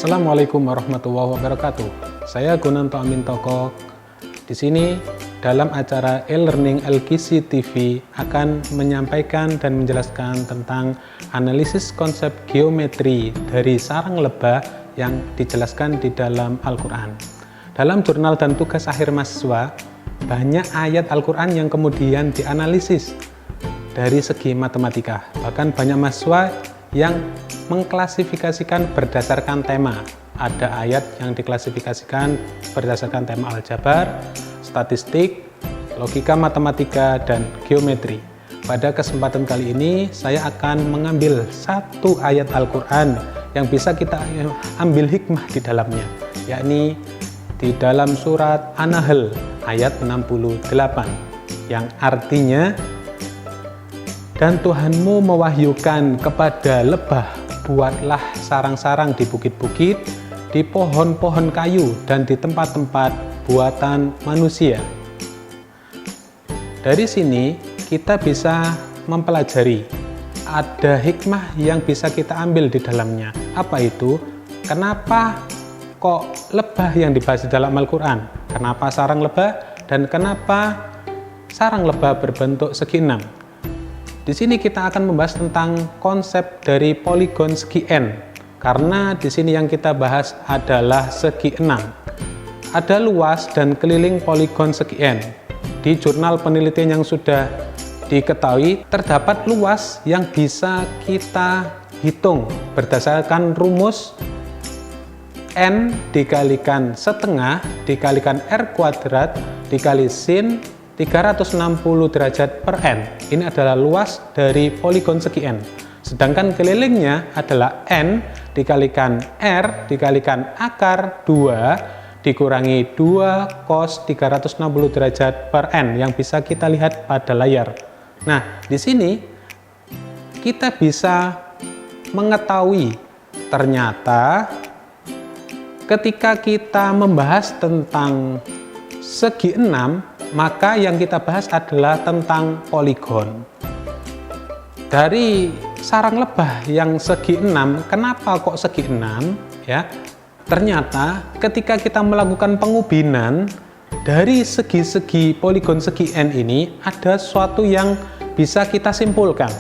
Assalamualaikum warahmatullahi wabarakatuh. Saya Gunanto Amin Toko. Di sini dalam acara e-learning LGC TV akan menyampaikan dan menjelaskan tentang analisis konsep geometri dari sarang lebah yang dijelaskan di dalam Al-Quran. Dalam jurnal dan tugas akhir mahasiswa, banyak ayat Al-Quran yang kemudian dianalisis dari segi matematika. Bahkan banyak mahasiswa yang mengklasifikasikan berdasarkan tema. Ada ayat yang diklasifikasikan berdasarkan tema aljabar, statistik, logika matematika, dan geometri. Pada kesempatan kali ini, saya akan mengambil satu ayat Al-Quran yang bisa kita ambil hikmah di dalamnya, yakni di dalam surat An-Nahl ayat 68, yang artinya, dan Tuhanmu mewahyukan kepada lebah, buatlah sarang-sarang di bukit-bukit, di pohon-pohon kayu, dan di tempat-tempat buatan manusia. Dari sini kita bisa mempelajari ada hikmah yang bisa kita ambil di dalamnya. Apa itu? Kenapa kok lebah yang dibahas di dalam Al-Quran? Kenapa sarang lebah? Dan kenapa sarang lebah berbentuk segi enam? Di sini kita akan membahas tentang konsep dari poligon segi n, karena di sini yang kita bahas adalah segi 6. Ada luas dan keliling poligon segi n. Di jurnal penelitian yang sudah diketahui, terdapat luas yang bisa kita hitung berdasarkan rumus n dikalikan setengah dikalikan r kuadrat dikali sin 360 derajat per n. Ini adalah luas dari poligon segi n. Sedangkan kelilingnya adalah n dikalikan r dikalikan akar 2 dikurangi 2 cos 360 derajat per n yang bisa kita lihat pada layar. Nah, di sini kita bisa mengetahui ternyata ketika kita membahas tentang segi 6, maka yang kita bahas adalah tentang poligon. Dari sarang lebah yang segi 6, kenapa kok segi 6? Ya, ternyata ketika kita melakukan pengubinan dari segi-segi poligon segi n ini, ada sesuatu yang bisa kita simpulkan.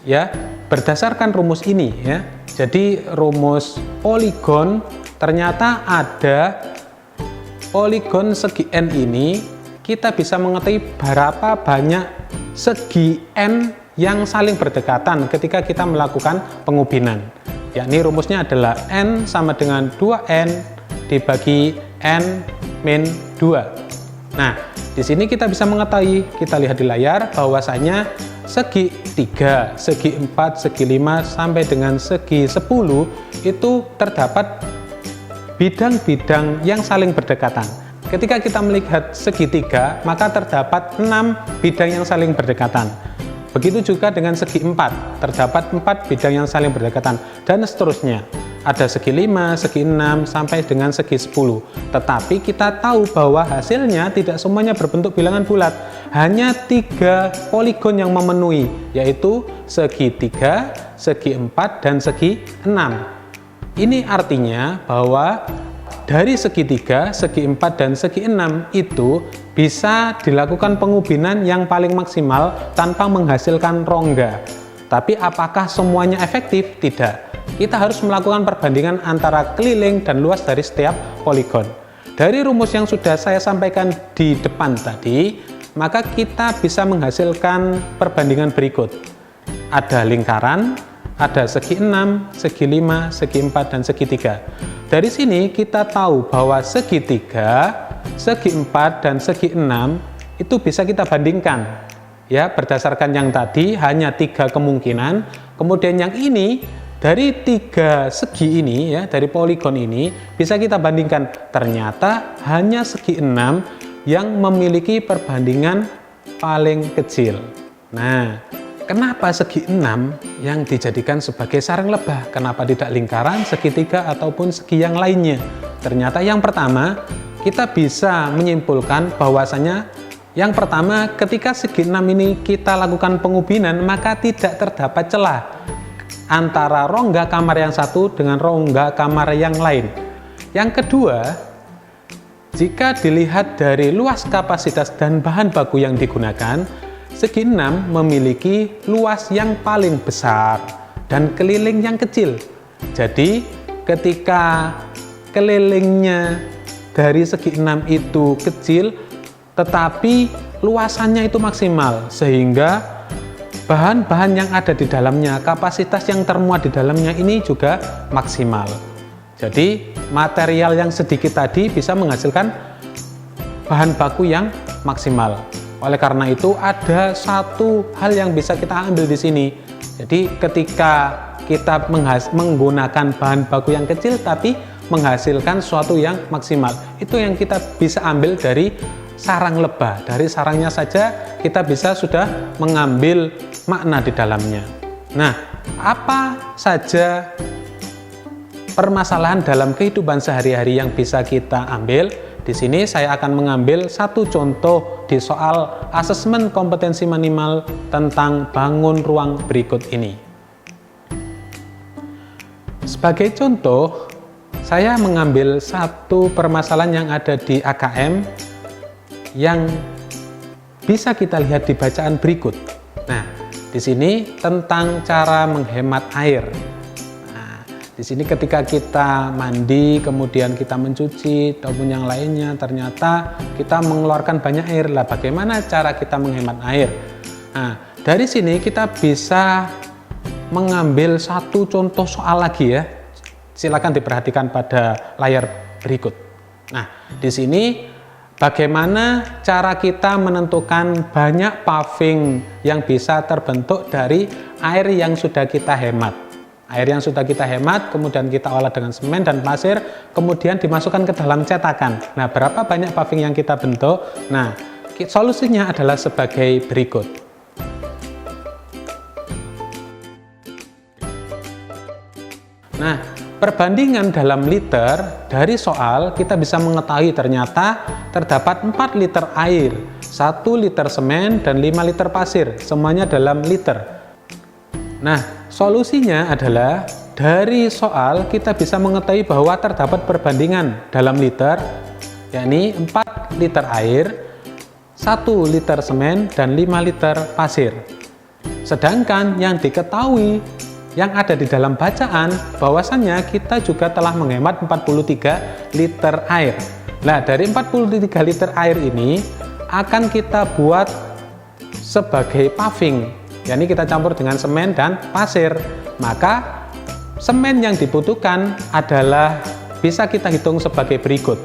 Ya, berdasarkan rumus ini ya. Jadi rumus poligon, ternyata ada poligon segi n ini, kita bisa mengetahui berapa banyak segi n yang saling berdekatan ketika kita melakukan pengubinan. Yakni rumusnya adalah n sama dengan 2n dibagi n min 2. Nah, di sini kita bisa mengetahui, kita lihat di layar bahwasanya segi 3, segi 4, segi 5 sampai dengan segi 10 itu terdapat bidang-bidang yang saling berdekatan. Ketika kita melihat segitiga, maka terdapat 6 bidang yang saling berdekatan. Begitu juga dengan segi 4, terdapat 4 bidang yang saling berdekatan, dan seterusnya. Ada segi 5, segi 6, sampai dengan segi 10. Tetapi kita tahu bahwa hasilnya tidak semuanya berbentuk bilangan bulat. Hanya 3 poligon yang memenuhi, yaitu segi 3, segi 4, dan segi 6. Ini artinya bahwa dari segi 3, segi 4, dan segi 6 itu bisa dilakukan pengubinan yang paling maksimal tanpa menghasilkan rongga. Tapi apakah semuanya efektif? Tidak. Kita harus melakukan perbandingan antara keliling dan luas dari setiap poligon. Dari rumus yang sudah saya sampaikan di depan tadi, maka kita bisa menghasilkan perbandingan berikut. Ada lingkaran, ada segi 6, segi 5, segi 4, dan segi 3. Dari sini kita tahu bahwa segi 3, segi 4, dan segi 6 itu bisa kita bandingkan. Ya, berdasarkan yang tadi hanya 3 kemungkinan. Kemudian yang ini dari 3 segi ini ya, dari poligon ini bisa kita bandingkan. Ternyata hanya segi 6 yang memiliki perbandingan paling kecil. Nah, kenapa segi 6 yang dijadikan sebagai sarang lebah? Kenapa tidak lingkaran, segitiga, ataupun segi yang lainnya? Ternyata yang pertama, kita bisa menyimpulkan bahwasanya yang pertama, ketika segi 6 ini kita lakukan pengubinan, maka tidak terdapat celah. antara rongga kamar yang satu dengan rongga kamar yang lain. Yang kedua, jika dilihat dari luas kapasitas dan bahan baku yang digunakan, segi 6 memiliki luas yang paling besar dan keliling yang kecil. Jadi ketika kelilingnya dari segi 6 itu kecil, tetapi luasannya itu maksimal, sehingga bahan-bahan yang ada di dalamnya, kapasitas yang termuat di dalamnya ini juga maksimal. Jadi material yang sedikit tadi bisa menghasilkan bahan baku yang maksimal. Oleh karena itu ada satu hal yang bisa kita ambil di sini. Jadi ketika kita menggunakan bahan baku yang kecil tapi menghasilkan sesuatu yang maksimal, itu yang kita bisa ambil dari sarang lebah. Dari sarangnya saja kita bisa sudah mengambil makna di dalamnya. Nah, apa saja permasalahan dalam kehidupan sehari-hari yang bisa kita ambil? Di sini saya akan mengambil satu contoh di soal asesmen kompetensi minimal tentang bangun ruang berikut ini. Sebagai contoh, saya mengambil satu permasalahan yang ada di AKM yang bisa kita lihat di bacaan berikut. Nah, di sini tentang cara menghemat air. Nah, di sini ketika kita mandi, kemudian kita mencuci, ataupun yang lainnya, ternyata kita mengeluarkan banyak air. Lah, bagaimana cara kita menghemat air? Nah, dari sini kita bisa mengambil satu contoh soal lagi ya. Silakan diperhatikan pada layar berikut. Nah, di sini bagaimana cara kita menentukan banyak paving yang bisa terbentuk dari air yang sudah kita hemat. Air yang sudah kita hemat, kemudian kita olah dengan semen dan pasir, kemudian dimasukkan ke dalam cetakan. Nah, berapa banyak paving yang kita bentuk? Nah, solusinya adalah sebagai berikut. Nah, perbandingan dalam liter dari soal kita bisa mengetahui ternyata terdapat 4 liter air, 1 liter semen, dan 5 liter pasir, semuanya dalam liter. Nah, solusinya adalah dari soal kita bisa mengetahui bahwa terdapat perbandingan dalam liter, yakni 4 liter air, 1 liter semen, dan 5 liter pasir. Sedangkan yang diketahui yang ada di dalam bacaan bahwasannya kita juga telah menghemat 43 liter air. Nah, dari 43 liter air ini akan kita buat sebagai paving, yakni kita campur dengan semen dan pasir. Maka semen yang dibutuhkan adalah bisa kita hitung sebagai berikut.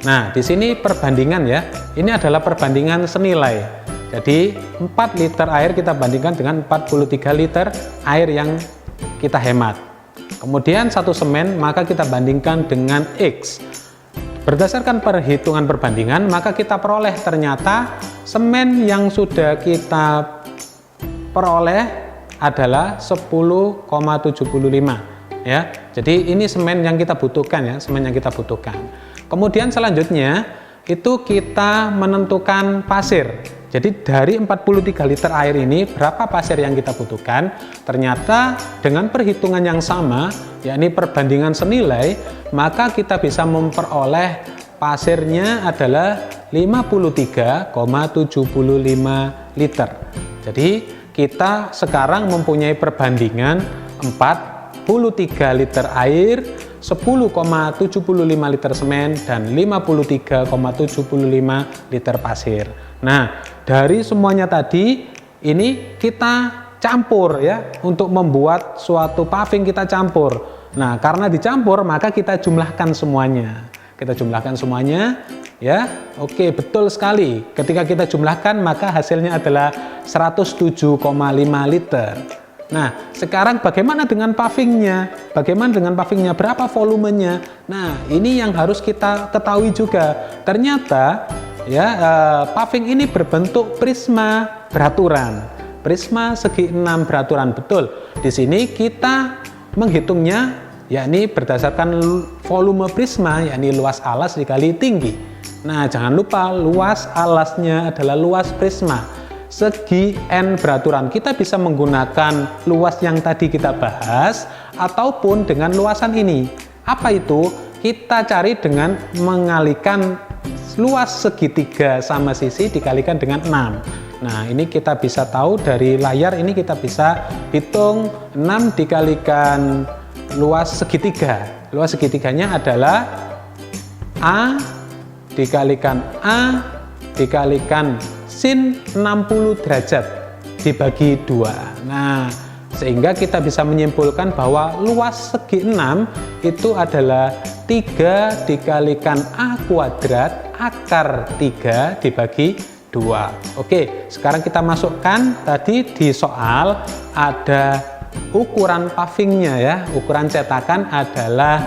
Nah, di sini perbandingan ya. Ini adalah perbandingan senilai. Jadi 4 liter air kita bandingkan dengan 43 liter air yang kita hemat. Kemudian 1 semen maka kita bandingkan dengan X. Berdasarkan perhitungan perbandingan maka kita peroleh ternyata semen yang sudah kita peroleh adalah 10,75 ya. Jadi ini semen yang kita butuhkan ya, semen yang kita butuhkan. Kemudian selanjutnya itu kita menentukan pasir. Jadi dari 43 liter air ini berapa pasir yang kita butuhkan? Ternyata dengan perhitungan yang sama, yakni perbandingan senilai, maka kita bisa memperoleh pasirnya adalah 53,75 liter. Jadi kita sekarang mempunyai perbandingan 43 liter air, 10,75 liter semen, dan 53,75 liter pasir. Nah, dari semuanya tadi ini kita campur ya, untuk membuat suatu paving kita campur. Nah, karena dicampur maka kita jumlahkan semuanya. Kita jumlahkan semuanya ya. Oke, betul sekali. Ketika kita jumlahkan maka hasilnya adalah 107,5 liter. Nah, sekarang bagaimana dengan pavingnya? Bagaimana dengan pavingnya? Berapa volumenya? Nah, ini yang harus kita ketahui juga. Ternyata ya, paving ini berbentuk prisma beraturan. Prisma segi 6 beraturan, betul. Di sini kita menghitungnya yakni berdasarkan volume prisma, yakni luas alas dikali tinggi. Nah, jangan lupa luas alasnya adalah luas prisma. segi N beraturan. Kita bisa menggunakan luas yang tadi kita bahas ataupun dengan luasan ini. Apa itu? Kita cari dengan mengalihkan luas segitiga sama sisi dikalikan dengan 6. Nah, ini kita bisa tahu dari layar ini, kita bisa hitung 6 dikalikan luas segitiga. Luas segitiganya adalah A dikalikan A dikalikan sin 60 derajat dibagi 2. Nah, sehingga kita bisa menyimpulkan bahwa luas segi 6 itu adalah 3 dikalikan A kuadrat akar 3 dibagi 2. Oke, sekarang kita masukkan tadi di soal ada ukuran pavingnya ya. Ukuran cetakan adalah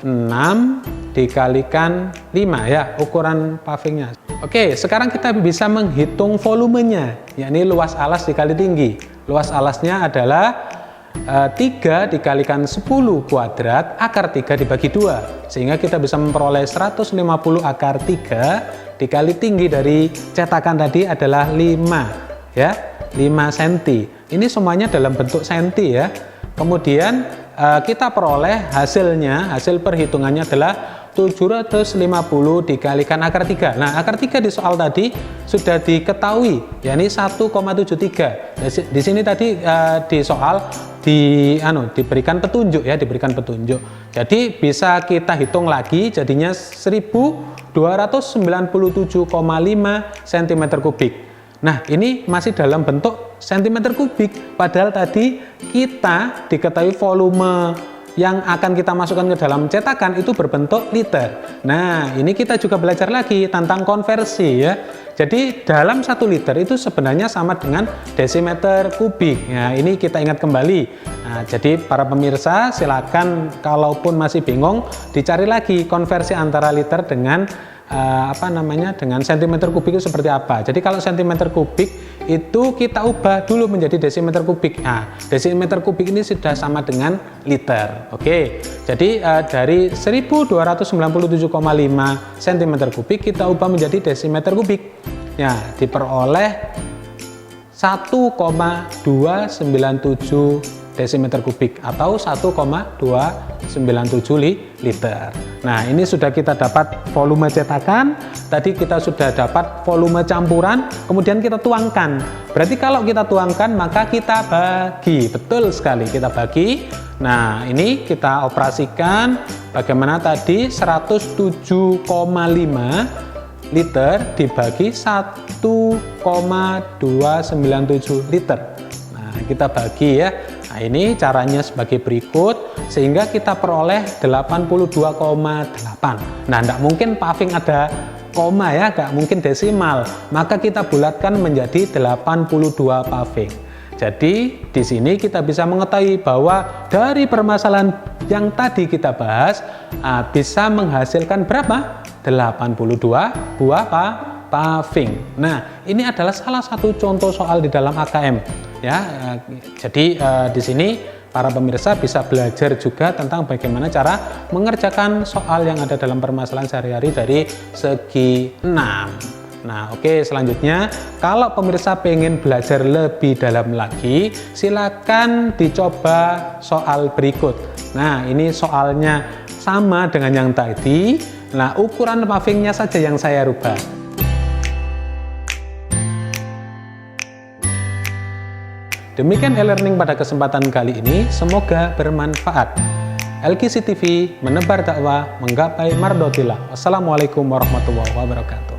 6 dikalikan 5 ya, ukuran pavingnya. Oke, sekarang kita bisa menghitung volumenya, yakni luas alas dikali tinggi. Luas alasnya adalah 3 dikalikan 10 kuadrat akar 3 dibagi 2. Sehingga kita bisa memperoleh 150 akar 3 dikali tinggi dari cetakan tadi adalah 5 ya, 5 cm. Ini semuanya dalam bentuk senti ya. Kemudian kita peroleh hasilnya, hasil perhitungannya adalah 750 dikalikan akar 3. Nah, akar 3 di soal tadi sudah diketahui, yakni 1,73. Di sini tadi di soal diberikan petunjuk ya, diberikan petunjuk. Jadi bisa kita hitung lagi, jadinya 1297,5 cm3. Nah, ini masih dalam bentuk cm3, padahal tadi kita diketahui volume yang akan kita masukkan ke dalam cetakan itu berbentuk liter. Nah, ini kita juga belajar lagi tentang konversi ya. Jadi dalam 1 liter itu sebenarnya sama dengan desimeter kubik. Nah, ini kita ingat kembali. Nah, jadi para pemirsa silakan kalaupun masih bingung dicari lagi konversi antara liter dengan dengan sentimeter kubik itu seperti apa. Jadi kalau sentimeter kubik itu kita ubah dulu menjadi desimeter kubik. Nah, desimeter kubik ini sudah sama dengan liter. Oke. Jadi dari 1297,5 cm kubik kita ubah menjadi desimeter kubik. Ya, diperoleh 1,297 desimeter kubik atau 1,297 liter. Nah, ini sudah kita dapat volume cetakan, tadi kita sudah dapat volume campuran, kemudian kita tuangkan. Berarti kalau kita tuangkan maka kita bagi, betul sekali kita bagi. Nah, ini kita operasikan bagaimana tadi 107,5 liter dibagi 1,297 liter. Nah, kita bagi ya. Nah, ini caranya sebagai berikut, sehingga kita peroleh 82,8. Nah, tidak mungkin paving ada koma ya, nggak mungkin desimal. Maka kita bulatkan menjadi 82 paving. Jadi, di sini kita bisa mengetahui bahwa dari permasalahan yang tadi kita bahas, bisa menghasilkan berapa? 82 buah paving. Nah, ini adalah salah satu contoh soal di dalam AKM. Ya, jadi di sini para pemirsa bisa belajar juga tentang bagaimana cara mengerjakan soal yang ada dalam permasalahan sehari-hari dari segi 6. Nah, oke, selanjutnya kalau pemirsa pengen belajar lebih dalam lagi, silakan dicoba soal berikut. Nah, ini soalnya sama dengan yang tadi. Nah, ukuran pavingnya saja yang saya rubah. Demikian e-learning pada kesempatan kali ini, semoga bermanfaat. LQC TV menebar dakwah, menggapai mardotillah. Wassalamualaikum warahmatullahi wabarakatuh.